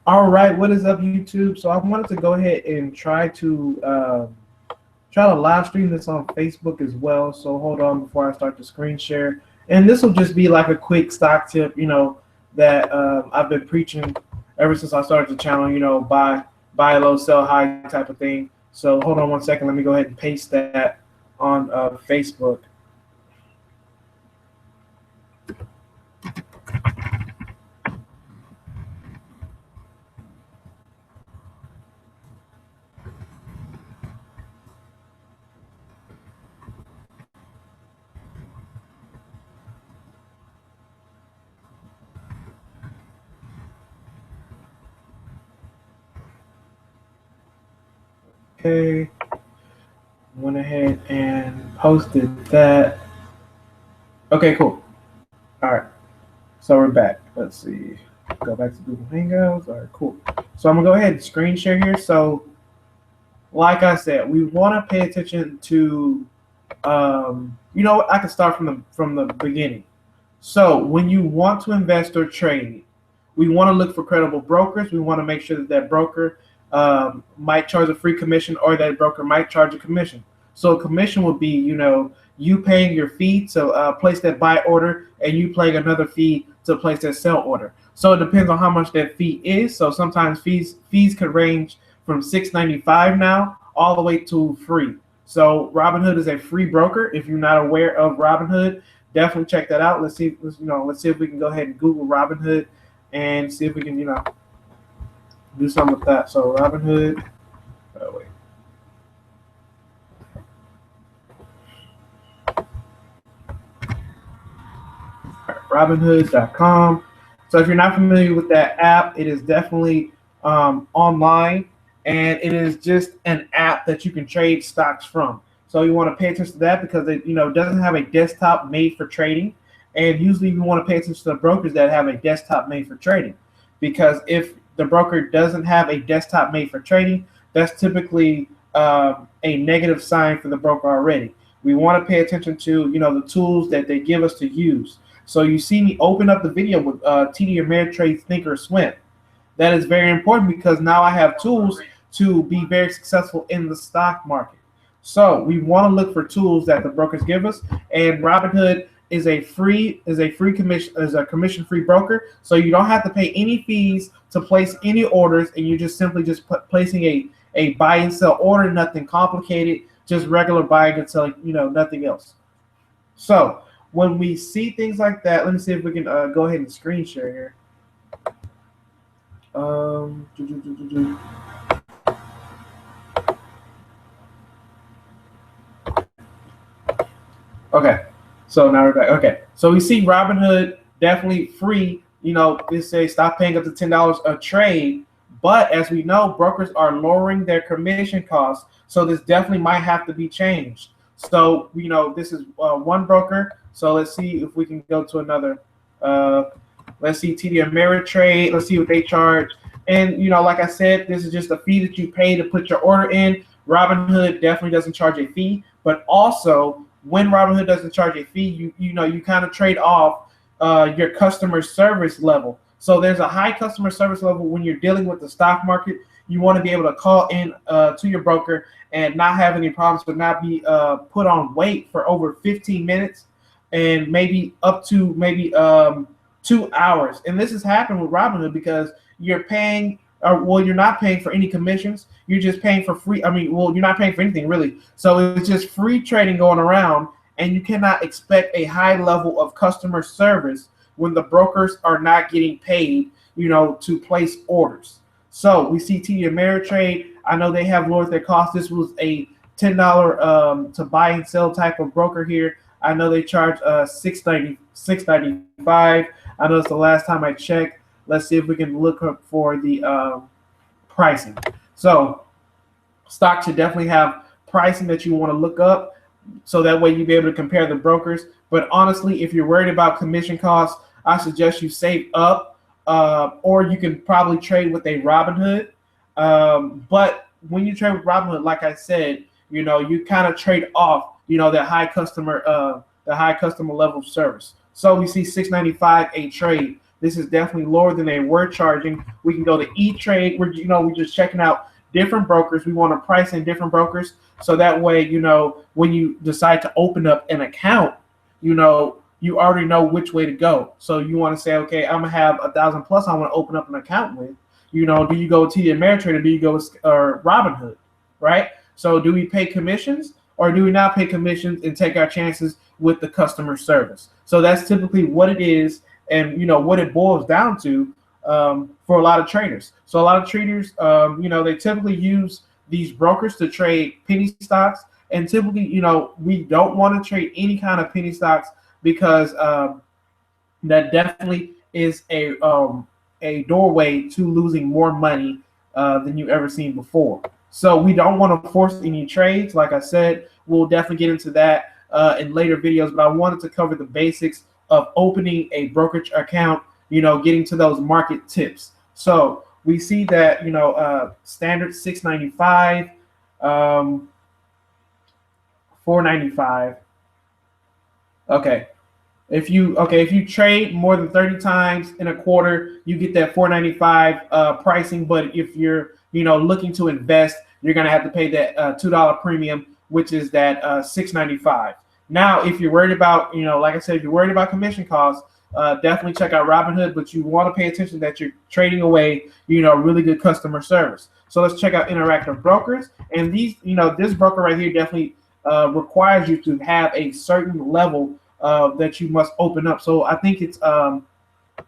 All right, what is up, YouTube? So I wanted to go ahead and try to live stream this on Facebook as well. So hold on before I start the screen share. And this will just be like a quick stock tip, that I've been preaching ever since I started the channel. Buy low, sell high type of thing. So hold on one second. Let me go ahead and paste that on Facebook. Okay, went ahead and posted that. Okay, cool. All right, so we're back. Let's see. Go back to Google Hangouts. All right, cool. So I'm gonna go ahead and screen share here. So, like I said, we want to pay attention to. I can start from the beginning. So when you want to invest or trade, we want to look for credible brokers. We want to make sure that that broker might charge a free commission, or that broker might charge a commission. So a commission would be, you paying your fee to place that buy order, and you paying another fee to place that sell order. So it depends on how much that fee is. So sometimes fees could range from $6.95 now all the way to free. So Robinhood is a free broker. If you're not aware of Robinhood, definitely check that out. Let's see if we can go ahead and Google Robinhood and see if we can, do something with that. So Robinhood, wait. Robinhood.com. So if you're not familiar with that app, it is definitely online, and it is just an app that you can trade stocks from. So you want to pay attention to that because it doesn't have a desktop made for trading, and usually you want to pay attention to the brokers that have a desktop made for trading, because if the broker doesn't have a desktop made for trading, that's typically a negative sign for the broker already. We want to pay attention to the tools that they give us to use. So you see me open up the video with TD Ameritrade Thinkorswim. That is very important because now I have tools to be very successful in the stock market. So we want to look for tools that the brokers give us, and Robinhood is a commission-free broker. So you don't have to pay any fees to place any orders, and you're just simply placing a buy and sell order, nothing complicated, just regular buying and selling, nothing else. So when we see things like that, let me see if we can go ahead and screen share here. Okay, so now we're back. Okay, so we see Robinhood definitely free. They say stop paying up to $10 a trade, but as we know, brokers are lowering their commission costs, so this definitely might have to be changed. So this is one broker. So let's see if we can go to another. Let's see TD Ameritrade. Let's see what they charge. And like I said, this is just a fee that you pay to put your order in. Robinhood definitely doesn't charge a fee, but also when Robinhood doesn't charge a fee, you kind of trade off your customer service level. So there's a high customer service level when you're dealing with the stock market. You want to be able to call in to your broker and not have any problems, but not be put on wait for over 15 minutes and maybe up to 2 hours. And this has happened with Robinhood because you're paying, you're not paying for any commissions. You're just paying for free. You're not paying for anything really. So it's just free trading going around, and you cannot expect a high level of customer service when the brokers are not getting paid, to place orders. So we see TD Ameritrade. I know they have lowered their cost. This was a $10 to buy and sell type of broker here. I know they charge $6.95. I know it's the last time I checked. Let's see if we can look up for the pricing. So stock should definitely have pricing that you want to look up, so that way you'll be able to compare the brokers. But honestly, if you're worried about commission costs, I suggest you save up, or you can probably trade with a Robinhood. But when you trade with Robinhood, like I said, you kind of trade off, the high customer level of service. So we see $6.95 a trade. This is definitely lower than they were charging. We can go to E-Trade. We're just checking out different brokers. We want to price in different brokers, so that way, when you decide to open up an account, you already know which way to go. So you want to say, okay, I'm gonna have 1,000 plus. I want to open up an account with. Do you go with TD Ameritrade or do you go with Robinhood, right? So do we pay commissions or do we not pay commissions and take our chances with the customer service? So that's typically what it is, and what it boils down to for a lot of traders. So a lot of traders, they typically use these brokers to trade penny stocks, and typically, we don't want to trade any kind of penny stocks because that definitely is a doorway to losing more money than you ever seen before. So we don't want to force any trades. Like I said, we'll definitely get into that in later videos, but I wanted to cover the basics of opening a brokerage account, getting to those market tips. So we see that, standard $6.95, $4.95. Okay. If you trade more than 30 times in a quarter, you get that $4.95 pricing. But if you're looking to invest, you're gonna have to pay that $2 premium, which is that $6.95. Now, if you're worried about, like I said, if you're worried about commission costs, definitely check out Robinhood. But you want to pay attention that you're trading away, really good customer service. So let's check out Interactive Brokers, and these, this broker right here definitely requires you to have a certain level that you must open up. So I think it's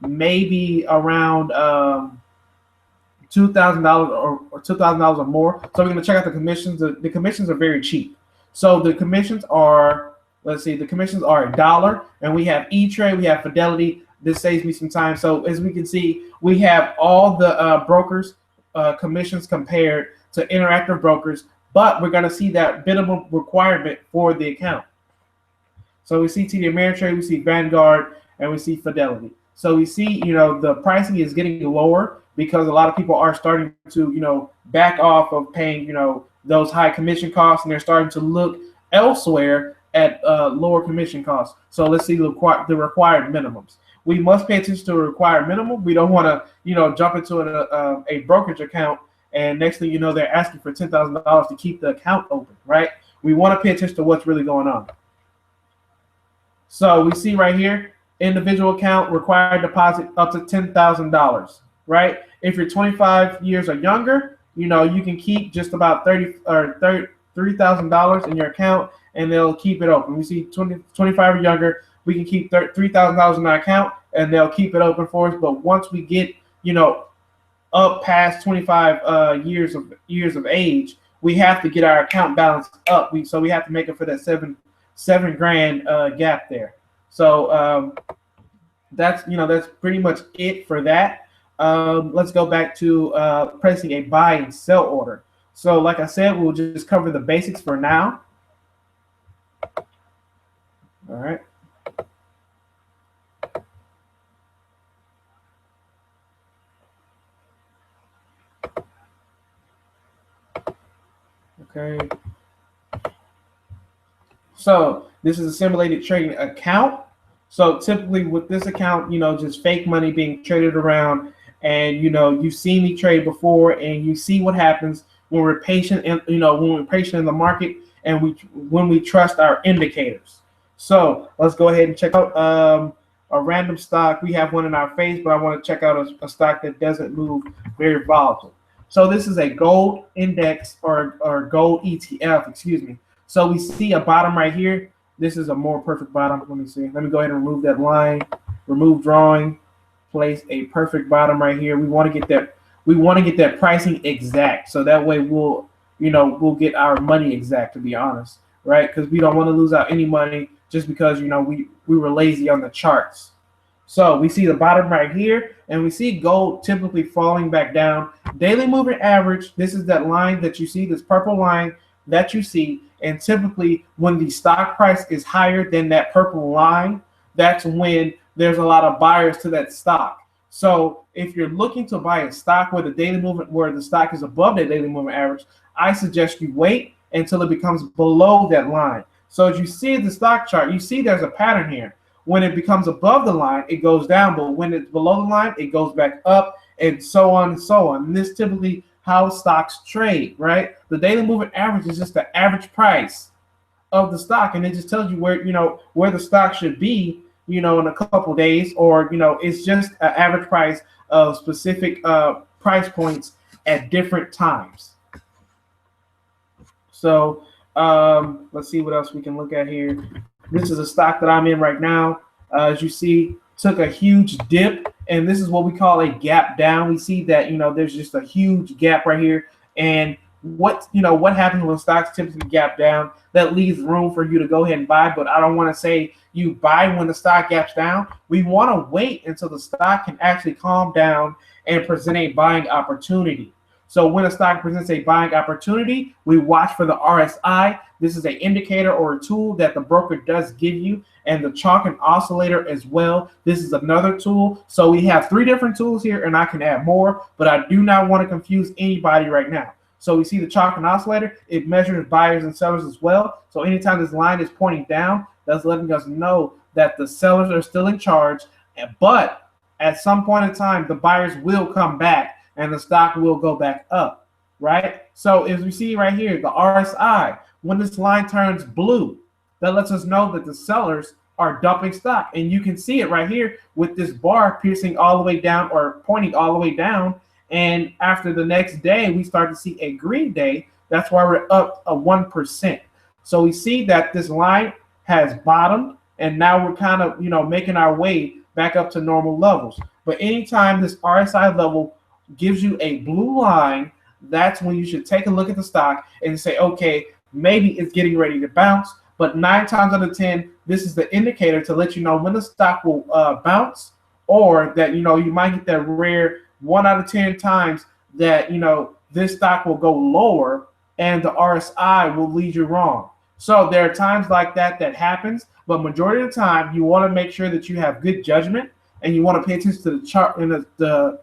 maybe around $2,000 or $2,000 or more. So we're going to check out the commissions. The commissions are very cheap. So the commissions are, let's see, the commissions are $1, and we have E-Trade, we have Fidelity. This saves me some time. So as we can see, we have all the brokers commissions compared to Interactive Brokers, but we're going to see that minimum requirement for the account. So we see TD Ameritrade, we see Vanguard, and we see Fidelity. So we see, the pricing is getting lower because a lot of people are starting to, back off of paying, those high commission costs, and they're starting to look elsewhere at lower commission costs. So let's see the required minimums. We must pay attention to a required minimum. We don't want to, jump into a brokerage account, and next thing you know, they're asking for $10,000 to keep the account open, right? We want to pay attention to what's really going on. So we see right here, individual account required deposit up to $10,000, right? If you're 25 years or younger, you can keep just about $3,000 in your account, and they'll keep it open. We see 25 or younger, we can keep $3,000 in our account, and they'll keep it open for us. But once we get, up past 25 years of age, we have to get our account balance up. So we have to make it for that seven grand gap there. So that's pretty much it for that. Let's go back to placing a buy and sell order. So like I said, we'll just cover the basics for now. All right. Okay. So this is a simulated trading account. So typically with this account, just fake money being traded around, and you've seen me trade before, and you see what happens when we're patient, and when we're patient in the market, and when we trust our indicators. So let's go ahead and check out a random stock. We have one in our face, but I want to check out a stock that doesn't move, very volatile. So this is a gold index or gold ETF, excuse me. So we see a bottom right here. This is a more perfect bottom. Let me see. Let me go ahead and remove that line, remove drawing, place a perfect bottom right here. We want to get that. We want to get that pricing exact, so that way we'll get our money exact, to be honest, right? Because we don't want to lose out any money just because we were lazy on the charts. So we see the bottom right here, and we see gold typically falling back down. Daily moving average. This is that line that you see, this purple line that you see. And typically when the stock price is higher than that purple line, that's when there's a lot of buyers to that stock. So if you're looking to buy a stock where the stock is above that daily moving average, I suggest you wait until it becomes below that line. So as you see the stock chart, you see there's a pattern here. When it becomes above the line, it goes down, but when it's below the line, it goes back up, and so on and so on. And this is typically how stocks trade, right? The daily moving average is just the average price of the stock, and it just tells you where the stock should be, in a couple of days, or it's just an average price of specific price points at different times. So let's see what else we can look at here. This is a stock that I'm in right now. As you see, took a huge dip, and this is what we call a gap down. We see that there's just a huge gap right here, and what happens when stocks typically gap down? That leaves room for you to go ahead and buy, but I don't want to say you buy when the stock gaps down. We want to wait until the stock can actually calm down and present a buying opportunity. So when a stock presents a buying opportunity, we watch for the RSI. This is an indicator or a tool that the broker does give you, and the chalk and oscillator as well. This is another tool. So we have 3 different tools here, and I can add more, but I do not want to confuse anybody right now. So we see the chalk and oscillator. It measures buyers and sellers as well. So anytime this line is pointing down, that's letting us know that the sellers are still in charge. But at some point in time, the buyers will come back and the stock will go back up, right? So as we see right here, the RSI, when this line turns blue, that lets us know that the sellers are dumping stock. And you can see it right here with this bar piercing all the way down or pointing all the way down. And after the next day, we start to see a green day. That's why we're up a 1%. So we see that this line has bottomed, and now we're kind of, making our way back up to normal levels. But anytime this RSI level gives you a blue line, that's when you should take a look at the stock and say, okay, maybe it's getting ready to bounce. But 9 times out of 10, this is the indicator to let you know when the stock will bounce, or that, you might get that rare 1 out of 10 times that, this stock will go lower and the RSI will lead you wrong. So there are times like that happens, but majority of the time you want to make sure that you have good judgment and you want to pay attention to the chart and the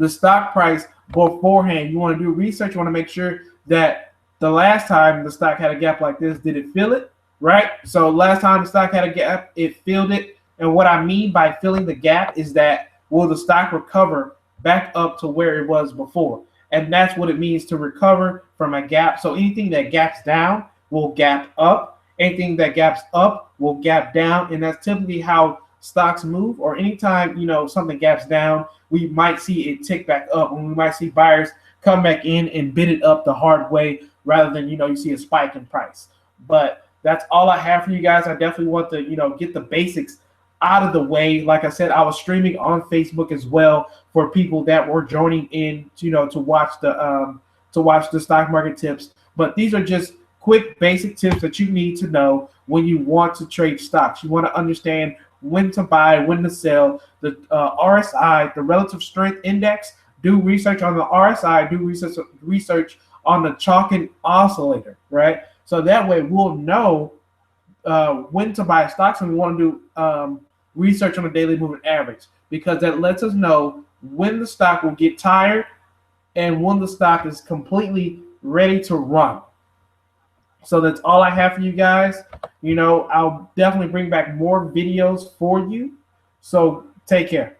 stock price beforehand. You want to do research. You want to make sure that the last time the stock had a gap like this, did it fill it, right? So last time the stock had a gap, it filled it. And what I mean by filling the gap is that will the stock recover back up to where it was before? And that's what it means to recover from a gap. So anything that gaps down will gap up. Anything that gaps up will gap down. And that's typically how stocks move. Or anytime, something gaps down, we might see it tick back up, and we might see buyers come back in and bid it up the hard way rather than, you see a spike in price. But that's all I have for you guys. I definitely want to, get the basics out of the way. Like I said, I was streaming on Facebook as well for people that were joining in, to watch the stock market tips. But these are just quick basic tips that you need to know when you want to trade stocks. You want to understand when to buy, when to sell. The RSI, the relative strength index. Do research on the RSI. Do research on the chalk and oscillator, right? So that way we'll know when to buy stocks, and we want to do research on the daily moving average, because that lets us know when the stock will get tired and when the stock is completely ready to run. So that's all I have for you guys. I'll definitely bring back more videos for you. So take care.